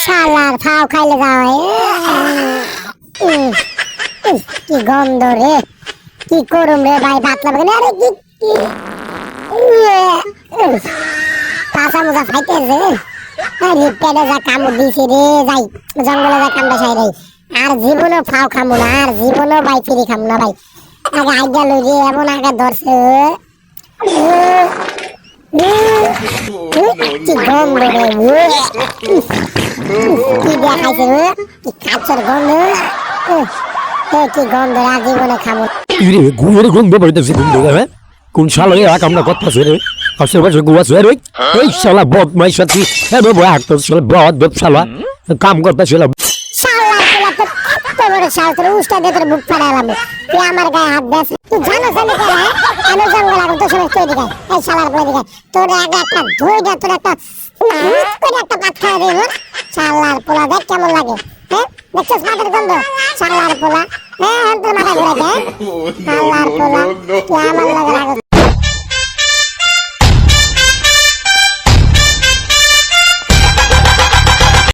শালার ফাও খাইলে যাওয়াই কি গন্ধ রে, কি করুম রে ভাই, ভাত লাগবে আরে কি কাঁচা মোজা খাইতেছে পেটে যা কামড় দিছি রে, যাই জঙ্গলে যা কামড়া খাই রে, আর জীবনও ফাও খামু না, আর জীবনও ভাই ফিরি খামু না ভাই। আগে আইডিয়া লই রে, এমন আগে ধরছে কি গন্ধ রে, কি দেখাইছে রে, কি কাঁচের গন্ধ, কি গন্ধ রে, জীবনে খামু। ইরে গুয়ের গন্ধ বাড়িতেছে, গন্ধ দেবে কোন শালা এরা কামনা করতেছে রে, আসলে বাসে গুয়া ছয় রে, এই শালা বদমাইশ সাথী এবে বয় হাঁটতে শালা বদ শালা কাম করতেছিল। শালা শালা তো এত বড় শালা, তোর উষ্টা দিয়ে তোর বুক ফাড়ালাম, তুই আমার গায়ে হাত দিস, তুই জানো জানি কেন আমি জঙ্গল আগুন তোর সঙ্গে তুই দিগাই, এই শালার বলে দিগাই তোর আগে একটা ধুইটা তোর একটা করে একটা পাত খাওয়া দেবো। শালার পোলা দেখ কেমন লাগে, হ্যাঁ দেখছিস মাথার গন্ধ, শালার পোলা, হ্যাঁ তোর মাথা ঘুরে দেয় শালার পোলা, তুই আমার লাগে